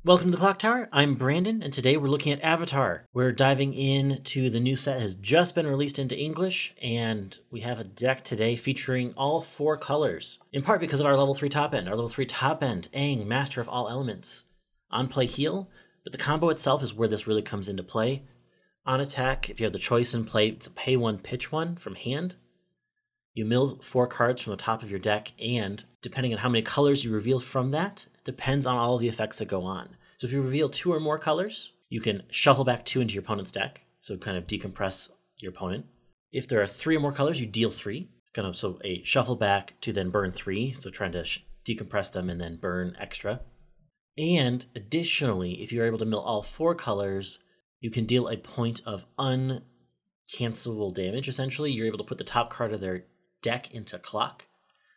Welcome to the Clock Tower. I'm Brandon, and today we're looking at Avatar. We're diving into the new set has just been released into English, and we have a deck today featuring all 4 colors, in part because of our level 3 top end. Our level 3 top end, Aang, Master of All Elements. On play, heal, but the combo itself is where this really comes into play. On attack, if you have the choice in play, it's a pay 1, pitch 1 from hand. You mill 4 cards from the top of your deck, and depending on how many colors you reveal from that, depends on all the effects that go on. So if you reveal 2 or more colors, you can shuffle back 2 into your opponent's deck, so kind of decompress your opponent. If there are 3 or more colors, you deal 3, so a shuffle back to then burn 3, so trying to decompress them and then burn extra. And additionally, if you're able to mill all 4 colors, you can deal a point of uncancelable damage, essentially. You're able to put the top card of their deck into clock,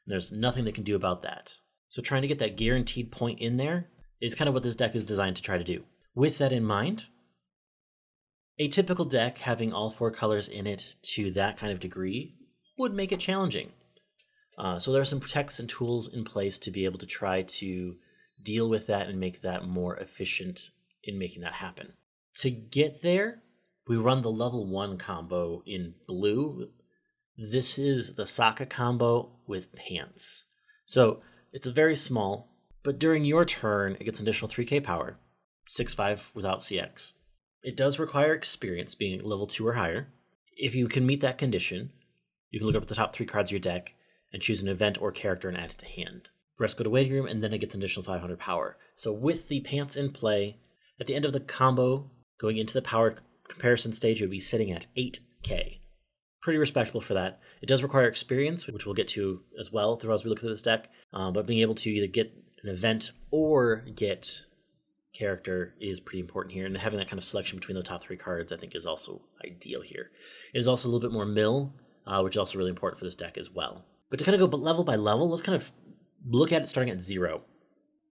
and there's nothing they can do about that. So trying to get that guaranteed point in there is kind of what this deck is designed to try to do. With that in mind, a typical deck having all 4 colors in it to that kind of degree would make it challenging. So there are some protects and tools in place to be able to try to deal with that and make that more efficient in making that happen. To get there, we run the level 1 combo in blue. This is the Sokka combo with pants. So it's a very small, but during your turn, it gets an additional 3k power, 6/5 without CX. It does require experience, being level 2 or higher. If you can meet that condition, you can look up the top 3 cards of your deck and choose an event or character and add it to hand. The rest go to waiting room, and then it gets an additional 500 power. So with the pants in play, at the end of the combo, going into the power comparison stage, you'll be sitting at 8k. Pretty respectable for that. It does require experience, which we'll get to as well as we look at this deck, but being able to either get an event or get character is pretty important here, and having that kind of selection between the top 3 cards I think is also ideal here. It is also a little bit more mill, which is also really important for this deck as well. But to kind of go level by level, let's kind of look at it starting at 0.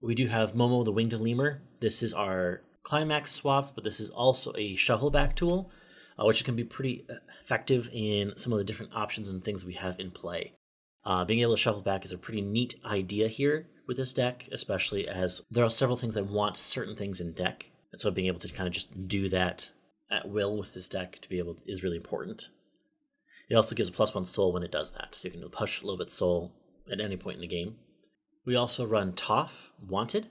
We do have Momo the Winged Lemur. This is our climax swap, but this is also a shuffle back tool, which can be pretty effective in some of the different options and things we have in play. Being able to shuffle back is a pretty neat idea here with this deck, especially as there are several things that want certain things in deck. And so being able to kind of just do that at will with this deck is really important. It also gives a +1 soul when it does that, so you can push a little bit soul at any point in the game. We also run Toph, Wanted.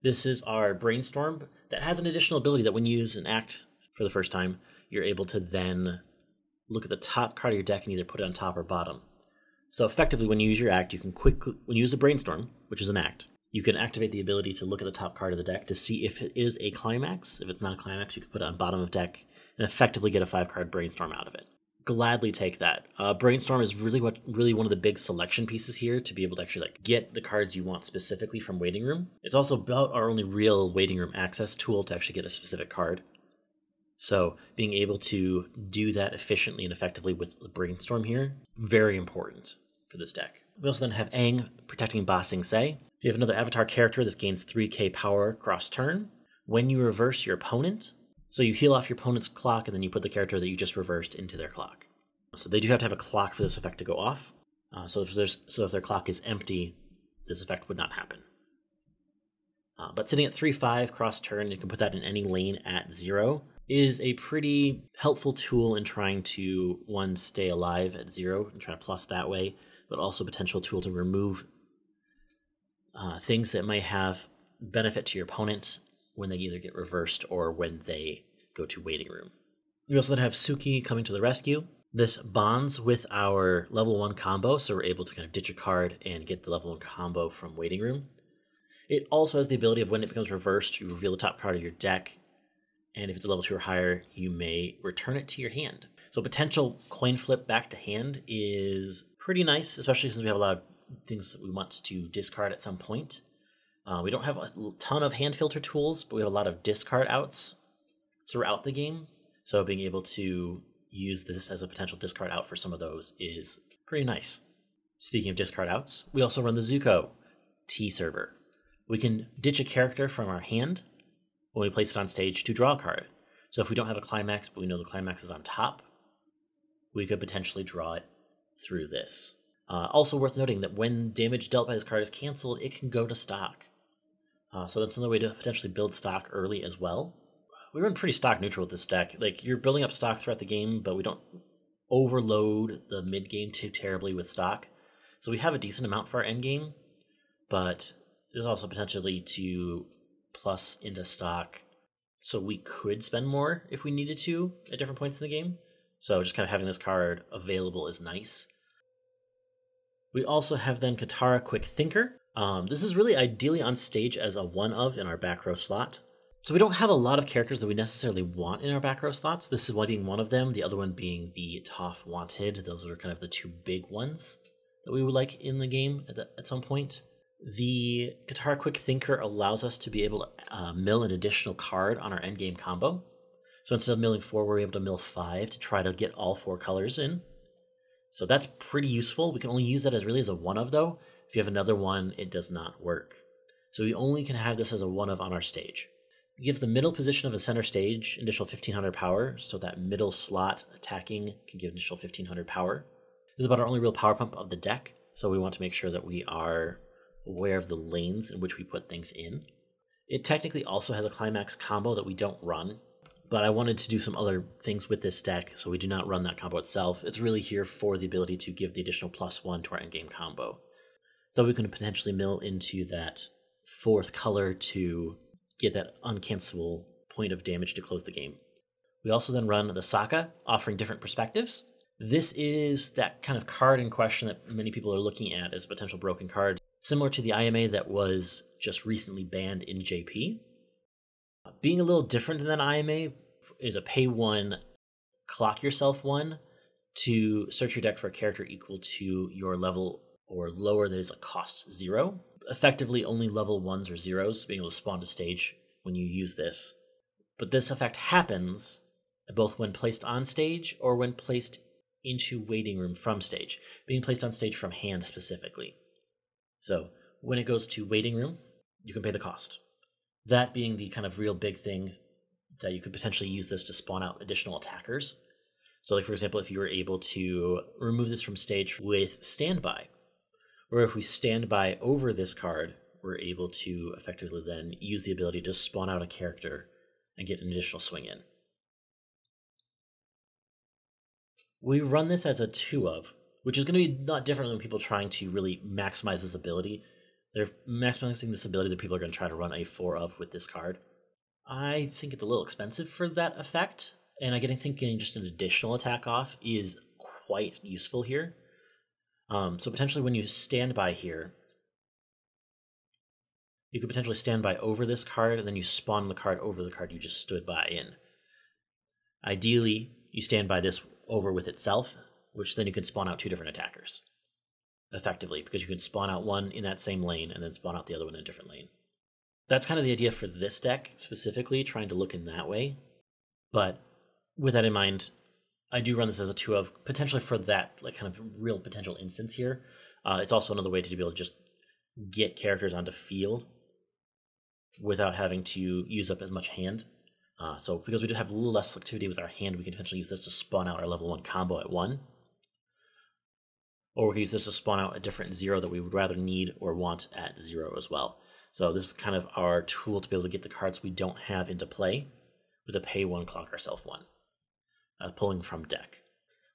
This is our brainstorm that has an additional ability that when you use an act for the first time, you're able to then look at the top card of your deck and either put it on top or bottom. So effectively, when you use your act, you can when you use a brainstorm, which is an act, you can activate the ability to look at the top card of the deck to see if it is a climax. If it's not a climax, you can put it on bottom of deck and effectively get a 5-card brainstorm out of it. Gladly take that. Brainstorm is really one of the big selection pieces here to be able to actually get the cards you want specifically from waiting room. It's also about our only real waiting room access tool to actually get a specific card. So being able to do that efficiently and effectively with the brainstorm here, very important for this deck. We also then have Aang protecting Ba Sing Se. If you have another avatar character, this gains 3k power cross turn. When you reverse your opponent, so you heal off your opponent's clock and then you put the character that you just reversed into their clock. So they do have to have a clock for this effect to go off. So if their clock is empty, this effect would not happen. But sitting at 3/5 cross turn, you can put that in any lane at 0. Is a pretty helpful tool in trying to, one, stay alive at 0 and try to plus that way, but also a potential tool to remove things that might have benefit to your opponent when they either get reversed or when they go to waiting room. We also then have Suki coming to the rescue. This bonds with our level 1 combo, so we're able to kind of ditch a card and get the level 1 combo from waiting room. It also has the ability of when it becomes reversed, you reveal the top card of your deck, and if it's a level 2 or higher, you may return it to your hand. So potential coin flip back to hand is pretty nice, especially since we have a lot of things that we want to discard at some point. We don't have a ton of hand filter tools, but we have a lot of discard outs throughout the game. So being able to use this as a potential discard out for some of those is pretty nice. Speaking of discard outs, we also run the Zuko T server. We can ditch a character from our hand when we place it on stage to draw a card. So if we don't have a climax, but we know the climax is on top, we could potentially draw it through this. Also worth noting that when damage dealt by this card is canceled, it can go to stock. So that's another way to potentially build stock early as well. We run pretty stock neutral with this deck. Like, you're building up stock throughout the game, but we don't overload the mid game too terribly with stock. So we have a decent amount for our end game, but there's also potentially to plus into stock, so we could spend more if we needed to at different points in the game. So just kind of having this card available is nice. We also have then Katara Quick Thinker. This is really ideally on stage as a one of in our back row slot. So we don't have a lot of characters that we necessarily want in our back row slots. This is one being one of them, the other one being the Toph Wanted. Those are kind of the two big ones that we would like in the game at some point. The Katara Quick Thinker allows us to be able to mill an additional card on our endgame combo. So instead of milling 4, we're able to mill 5 to try to get all 4 colors in. So that's pretty useful. We can only use that as really as a one of though. If you have another one, it does not work. So we only can have this as a one of on our stage. It gives the middle position of a center stage additional 1500 power, so that middle slot attacking can give additional 1500 power. This is about our only real power pump of the deck, so we want to make sure that we are aware of the lanes in which we put things in. It technically also has a climax combo that we don't run, but I wanted to do some other things with this deck, so we do not run that combo itself. It's really here for the ability to give the additional +1 to our endgame combo. Though we can potentially mill into that 4th color to get that uncancelable point of damage to close the game. We also then run the Sokka, offering different perspectives. This is that kind of card in question that many people are looking at as a potential broken card, similar to the IMA that was just recently banned in JP. Being a little different than that IMA is a pay 1, clock yourself 1 to search your deck for a character equal to your level or lower that is a cost 0. Effectively only level 1s or 0s being able to spawn to stage when you use this. But this effect happens both when placed on stage or when placed into waiting room from stage, being placed on stage from hand specifically. So when it goes to waiting room, you can pay the cost. That being the kind of real big thing that you could potentially use this to spawn out additional attackers. So like for example, if you were able to remove this from stage with standby, or if we stand by over this card, we're able to effectively then use the ability to spawn out a character and get an additional swing in. We run this as a 2 of, which is going to be not different than people trying to really maximize this ability. They're maximizing this ability that people are going to try to run a 4 of with this card. I think it's a little expensive for that effect, and I think getting just an additional attack off is quite useful here. So potentially when you stand by here, you could potentially stand by over this card, and then you spawn the card over the card you just stood by in. Ideally, you stand by this over with itself, which then you can spawn out 2 different attackers, effectively, because you can spawn out one in that same lane and then spawn out the other one in a different lane. That's kind of the idea for this deck specifically, trying to look in that way. But with that in mind, I do run this as a 2 of, potentially for that like kind of real potential instance here. It's also another way to be able to just get characters onto field without having to use up as much hand. So because we do have a little less selectivity with our hand, we can potentially use this to spawn out our level 1 combo at 1. Or we can use this to spawn out a different 0 that we would rather need or want at 0 as well. So this is kind of our tool to be able to get the cards we don't have into play with a pay 1, clock ourself 1. Pulling from deck.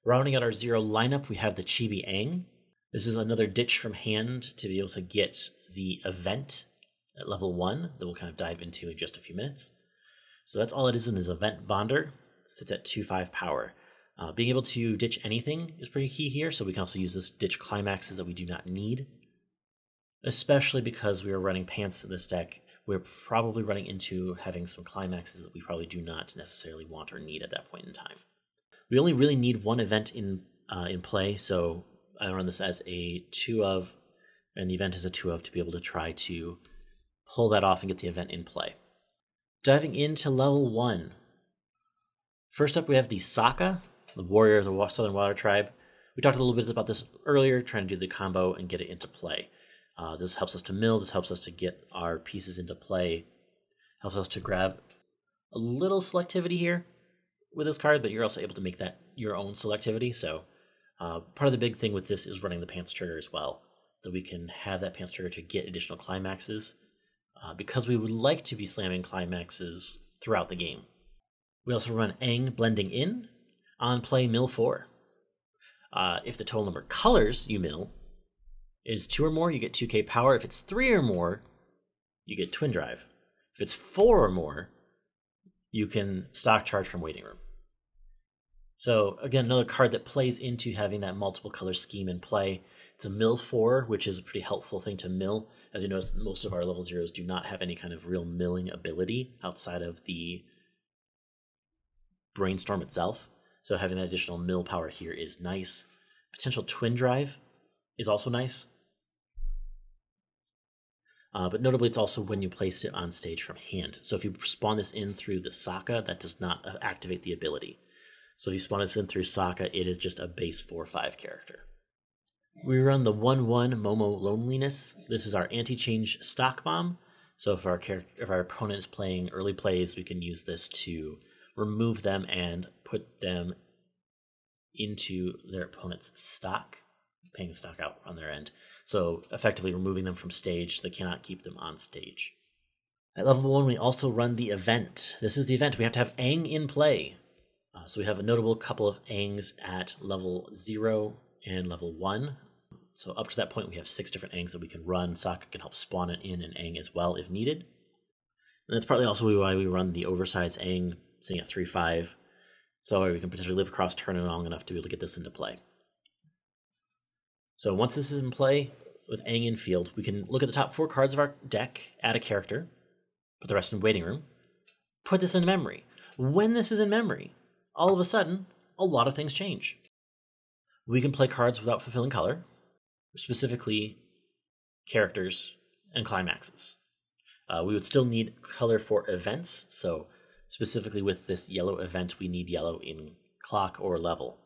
Rounding out our 0 lineup, we have the Chibi Aang. This is another ditch from hand to be able to get the event at level 1 that we'll kind of dive into in just a few minutes. So that's all it is in his event bonder. It sits at 2/5 power. Being able to ditch anything is pretty key here, so we can also use this ditch climaxes that we do not need. Especially because we are running pants in this deck, we're probably running into having some climaxes that we probably do not necessarily want or need at that point in time. We only really need 1 event in play, so I run this as a 2 of, and the event is a 2 of to be able to try to pull that off and get the event in play. Diving into level 1. First up, we have the Sokka, the warrior of the Southern Water Tribe. We talked a little bit about this earlier, trying to do the combo and get it into play. This helps us to mill, this helps us to get our pieces into play, helps us to grab a little selectivity here with this card, but you're also able to make that your own selectivity. So part of the big thing with this is running the pants trigger as well, that we can have that pants trigger to get additional climaxes because we would like to be slamming climaxes throughout the game. We also run Aang Blending In on play mill 4. If the total number of colors you mill is 2 or more, you get 2k power. If it's 3 or more, you get Twin Drive. If it's 4 or more, you can stock charge from Waiting Room. So again, another card that plays into having that multiple color scheme in play. It's a mill 4, which is a pretty helpful thing to mill. As you notice, most of our level 0s do not have any kind of real milling ability outside of the Brainstorm itself. So having that additional mill power here is nice. Potential Twin Drive is also nice. But notably, it's also when you place it on stage from hand. So if you spawn this in through the Sokka, that does not activate the ability. So if you spawn this in through Sokka, it is just a base 4/5 character. We run the 1/1 Momo Loneliness. This is our anti-change stock bomb. So if our opponent is playing early plays, we can use this to remove them and put them into their opponent's stock, paying stock out on their end. So effectively removing them from stage, they cannot keep them on stage. At level 1, we also run the event. This is the event. We have to have Aang in play. So we have a notable couple of Aangs at level 0 and level 1. So up to that point, we have 6 different Aangs that we can run. Sokka can help spawn it in an Aang as well if needed. And that's partly also why we run the oversized Aang, sitting at 3/5. So we can potentially live across turn long enough to be able to get this into play. So once this is in play with Aang in field, we can look at the top 4 cards of our deck, add a character, put the rest in Waiting Room, put this into memory. When this is in memory, all of a sudden, a lot of things change. We can play cards without fulfilling color, specifically characters and climaxes. We would still need color for events, so specifically with this yellow event, we need yellow in clock or level.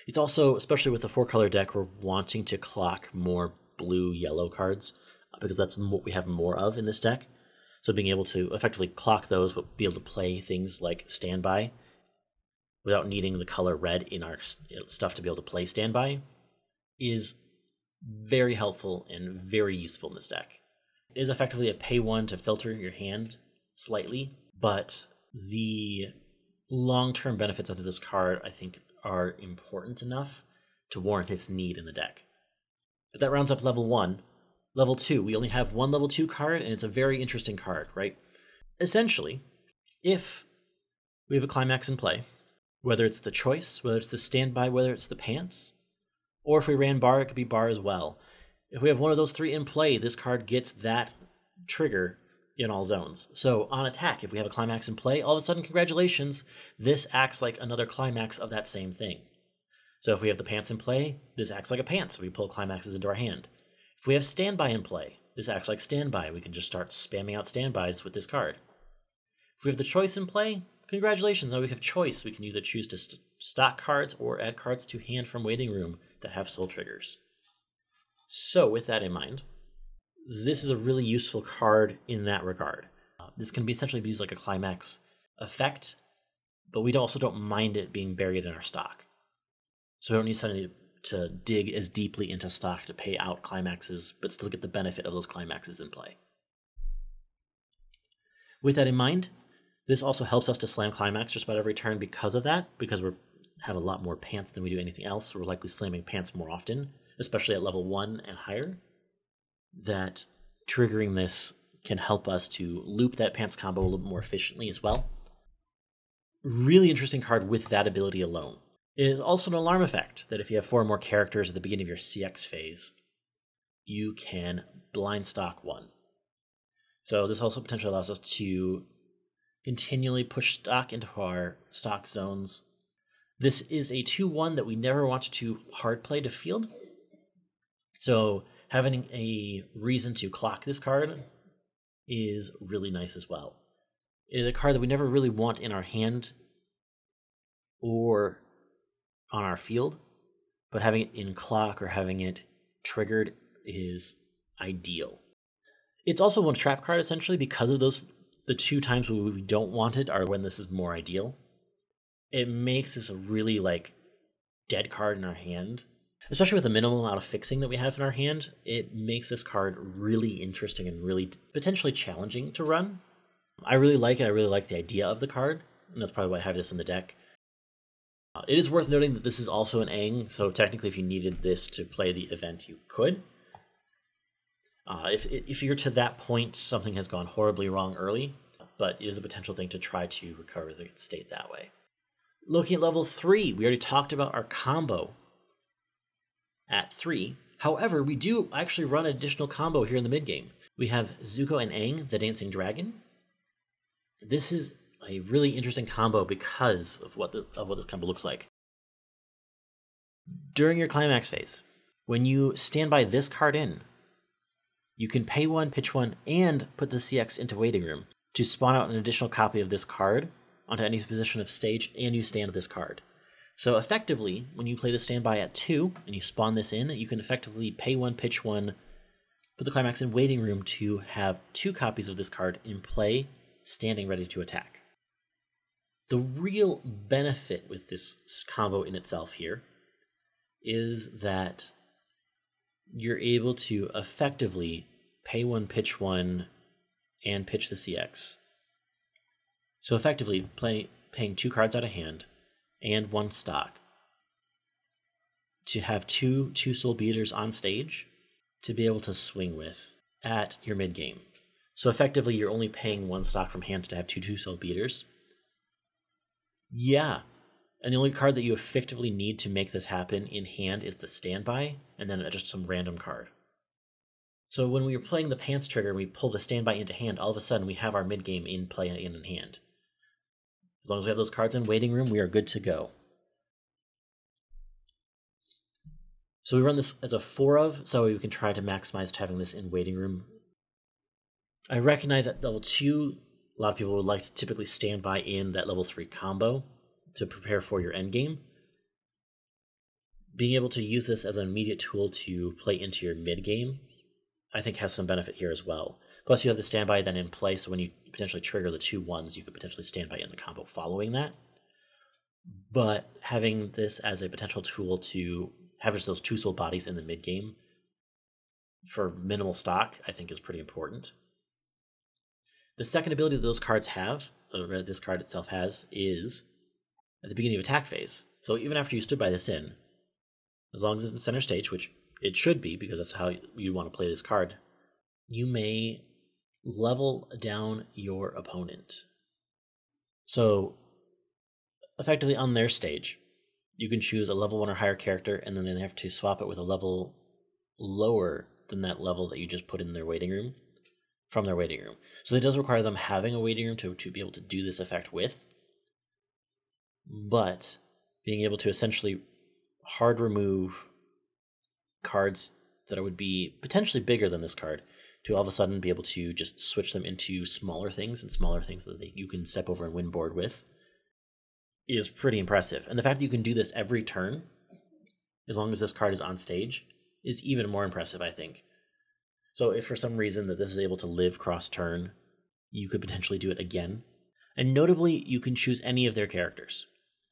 It's also, especially with the 4-color deck, we're wanting to clock more blue-yellow cards, because that's what we have more of in this deck. So being able to effectively clock those, but be able to play things like Standby, without needing the color red in our stuff to be able to play Standby, is very helpful and very useful in this deck. It is effectively a pay 1 to filter your hand slightly, but the long-term benefits of this card, I think, are important enough to warrant its need in the deck. But that rounds up level 1. Level 2, we only have 1 level 2 card, and it's a very interesting card, right? Essentially, if we have a climax in play, whether it's the choice, whether it's the standby, whether it's the pants, or if we ran bar, it could be bar as well. If we have one of those 3 in play, this card gets that trigger in all zones. So on attack, if we have a climax in play, all of a sudden, congratulations, this acts like another climax of that same thing. So if we have the pants in play, this acts like a pants, so we pull climaxes into our hand. If we have standby in play, this acts like standby. We can just start spamming out standbys with this card. If we have the choice in play, congratulations, now we have choice. We can either choose to stock cards or add cards to hand from Waiting Room that have soul triggers. So with that in mind, this is a really useful card in that regard. This can be essentially used like a climax effect, but we also don't mind it being buried in our stock. So we don't need suddenly to dig as deeply into stock to pay out climaxes, but still get the benefit of those climaxes in play. With that in mind, this also helps us to slam climax just about every turn because of that, because we have a lot more pants than we do anything else, so we're likely slamming pants more often, especially at level 1 and higher. That triggering this can help us to loop that pants combo a little bit more efficiently as well. Really interesting card with that ability alone. It is also an alarm effect that if you have 4 or more characters at the beginning of your CX phase, you can blind stock 1. So this also potentially allows us to continually push stock into our stock zones. This is a 2/1 that we never want to hard play to field. So having a reason to clock this card is really nice as well. It is a card that we never really want in our hand or on our field, but having it in clock or having it triggered is ideal. It's also one trap card essentially because of those. The 2 times when we don't want it are when this is more ideal. It makes this a really dead card in our hand. Especially with the minimal amount of fixing that we have in our hand, it makes this card really interesting and really potentially challenging to run. I really like it. I really like the idea of the card, and that's probably why I have this in the deck. It is worth noting that this is also an Aang, so technically if you needed this to play the event, you could. If you're to that point, something has gone horribly wrong early, but it is a potential thing to try to recover the state that way. Looking at level 3, we already talked about our combo at 3. However, we do actually run an additional combo here in the mid-game. We have Zuko and Aang, the Dancing Dragon. This is a really interesting combo because of what this combo looks like. During your climax phase, when you stand by this card in, you can pay 1, pitch 1, and put the CX into waiting room to spawn out an additional copy of this card onto any position of stage, and you stand this card. So effectively, when you play the standby at 2 and you spawn this in, you can effectively pay 1, pitch 1, put the climax in waiting room to have 2 copies of this card in play, standing ready to attack. The real benefit with this combo in itself here is that you're able to effectively pay 1, pitch 1, and pitch the CX. So effectively paying 2 cards out of hand and 1 stock to have 2 soul beaters on stage to be able to swing with at your mid game. So effectively you're only paying 1 stock from hand to have 2 soul beaters. Yeah, and the only card that you effectively need to make this happen in hand is the standby, and then just some random card. So when we were playing the pants trigger and we pull the standby into hand, all of a sudden we have our mid game in play and in hand. As long as we have those cards in waiting room, we are good to go. So we run this as a 4 of, so we can try to maximize having this in waiting room. I recognize at level 2, a lot of people would like to typically stand by in that level 3 combo to prepare for your endgame. Being able to use this as an immediate tool to play into your mid game, I think has some benefit here as well. Plus you have the standby then in play, so when you potentially trigger the 2 1s, you could potentially stand by in the combo following that. But having this as a potential tool to have just those 2 soul bodies in the mid game for minimal stock, I think is pretty important. The second ability that those cards have, or this card itself has, is at the beginning of attack phase. So even after you stood by this in, as long as it's in center stage, which it should be because that's how you want to play this card, you may level down your opponent. So effectively on their stage, you can choose a level 1 or higher character, and then they have to swap it with a level lower than that level that you just put in their waiting room, from their waiting room. So it does require them having a waiting room to be able to do this effect with, but being able to essentially hard remove cards that would be potentially bigger than this card to all of a sudden be able to just switch them into smaller things and smaller things that you can step over and win board with is pretty impressive. And the fact that you can do this every turn, as long as this card is on stage, is even more impressive, I think. So if for some reason that this is able to live cross-turn, you could potentially do it again. And notably, you can choose any of their characters.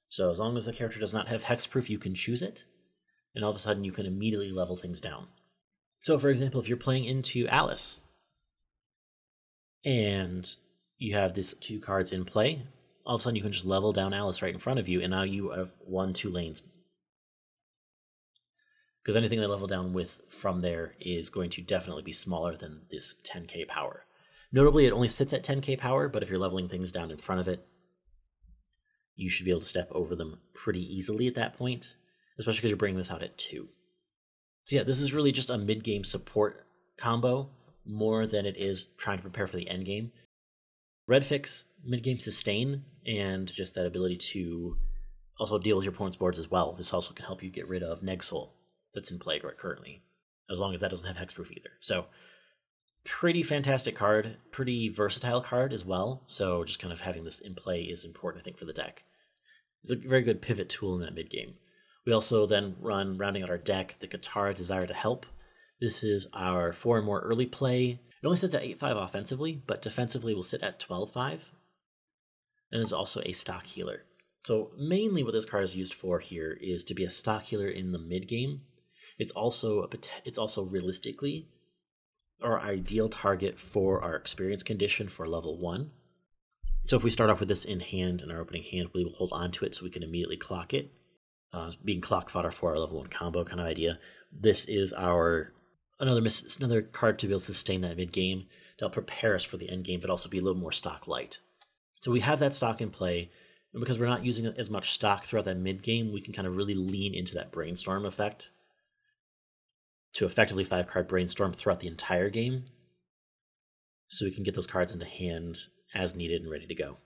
So as long as the character does not have hexproof, you can choose it, and all of a sudden you can immediately level things down. So for example, if you're playing into Alice, and you have these 2 cards in play, all of a sudden you can just level down Alice right in front of you, and now you have 1-2 lanes. Because anything they level down with from there is going to definitely be smaller than this 10k power. Notably, it only sits at 10k power, but if you're leveling things down in front of it, you should be able to step over them pretty easily at that point, especially because you're bringing this out at 2. So yeah, this is really just a mid-game support combo more than it is trying to prepare for the end game. Red fix, mid-game sustain, and just that ability to also deal with your opponent's boards as well. This also can help you get rid of Negsoul that's in play currently, as long as that doesn't have hexproof either. So pretty fantastic card, pretty versatile card as well. So just kind of having this in play is important, I think, for the deck. It's a very good pivot tool in that mid-game. We also then run, rounding out our deck, the Katara Desire to Help. This is our 4 and more early play. It only sits at 8-5 offensively, but defensively will sit at 12-5. And is also a stock healer. So mainly what this card is used for here is to be a stock healer in the mid-game, It's also realistically our ideal target for our experience condition for level 1. So if we start off with this in hand, in our opening hand, we will hold on to it so we can immediately clock it. Being clock fodder for our level 1 combo kind of idea. This is our another card to be able to sustain that mid game. That'll prepare us for the end game, but also be a little more stock light. So we have that stock in play, and because we're not using as much stock throughout that mid game, we can kind of really lean into that brainstorm effect to effectively 5-card brainstorm throughout the entire game, so we can get those cards into hand as needed and ready to go.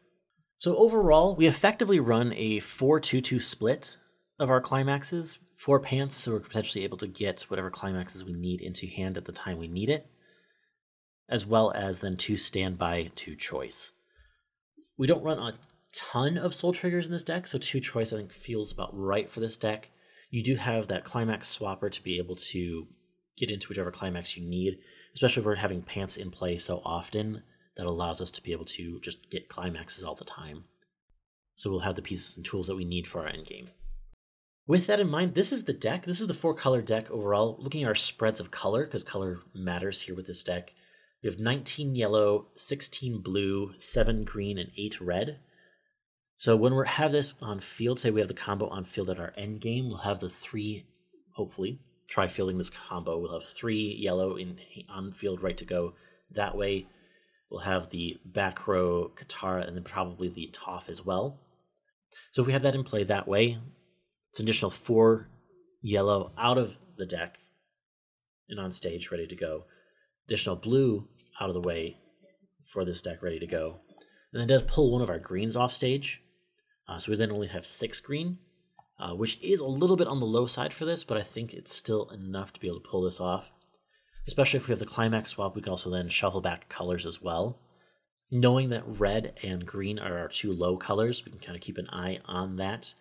So overall, we effectively run a 4-2-2 split of our climaxes, 4 pants, so we're potentially able to get whatever climaxes we need into hand at the time we need it, as well as then 2 standby, 2 choice. We don't run a ton of soul triggers in this deck, so 2 choice I think feels about right for this deck. You do have that climax swapper to be able to get into whichever climax you need, especially if we're having pants in play so often. That allows us to be able to just get climaxes all the time. So we'll have the pieces and tools that we need for our endgame. With that in mind, this is the deck. This is the 4-color deck overall. Looking at our spreads of color, because color matters here with this deck. We have 19 yellow, 16 blue, 7 green, and 8 red. So when we have this on field, say we have the combo on field at our end game, we'll have the 3, hopefully, try fielding this combo. We'll have 3 yellow on field right to go. That way, we'll have the back row Katara and then probably the Toph as well. So if we have that in play that way, it's an additional 4 yellow out of the deck and on stage ready to go. Additional blue out of the way for this deck ready to go. And then it does pull one of our greens off stage. So we then only have 6 green, which is a little bit on the low side for this, but I think it's still enough to be able to pull this off. Especially if we have the climax swap, we can also then shuffle back colors as well. Knowing that red and green are our 2 low colors, we can kind of keep an eye on that.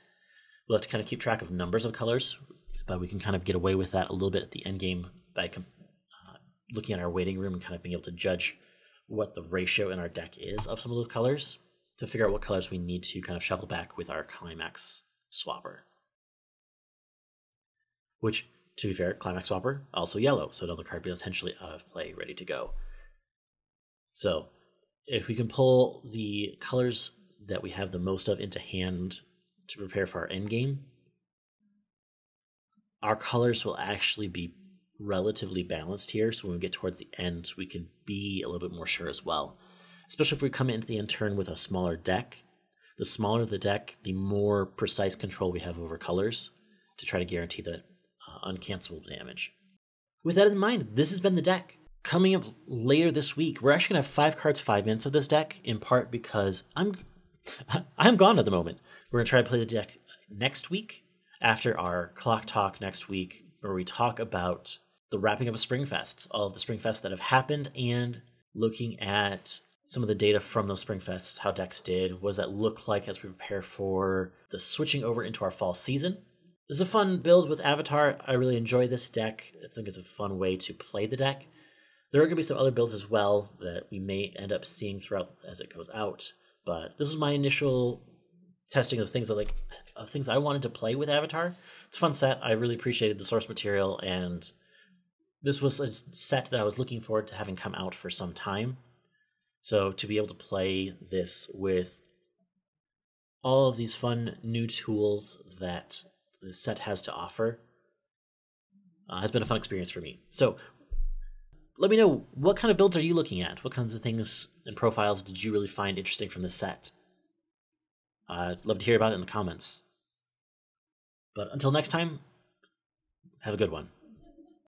We'll have to kind of keep track of numbers of colors, but we can kind of get away with that a little bit at the end game by looking at our waiting room and kind of being able to judge what the ratio in our deck is of some of those colors to figure out what colors we need to kind of shuffle back with our climax swapper. Which, to be fair, climax swapper, also yellow, so another card potentially out of play, ready to go. So, if we can pull the colors that we have the most of into hand to prepare for our end game, our colors will actually be relatively balanced here, so when we get towards the end, we can be a little bit more sure as well. Especially if we come into the end turn with a smaller deck. The smaller the deck, the more precise control we have over colors to try to guarantee the uncancelable damage. With that in mind, this has been the deck. Coming up later this week, we're actually going to have 5 cards, 5 minutes of this deck, in part because I'm gone at the moment. We're going to try to play the deck next week, after our clock talk next week, where we talk about the wrapping up of Springfest, all of the Springfests that have happened, and looking at some of the data from those Springfests, how decks did, what does that look like as we prepare for the switching over into our fall season. This is a fun build with Avatar. I really enjoy this deck. I think it's a fun way to play the deck. There are going to be some other builds as well that we may end up seeing throughout as it goes out, but this was my initial testing of things I wanted to play with Avatar. It's a fun set. I really appreciated the source material, and this was a set that I was looking forward to having come out for some time. So to be able to play this with all of these fun new tools that the set has to offer has been a fun experience for me. So let me know, what kind of builds are you looking at? What kinds of things and profiles did you really find interesting from this set? I'd love to hear about it in the comments. But until next time, have a good one.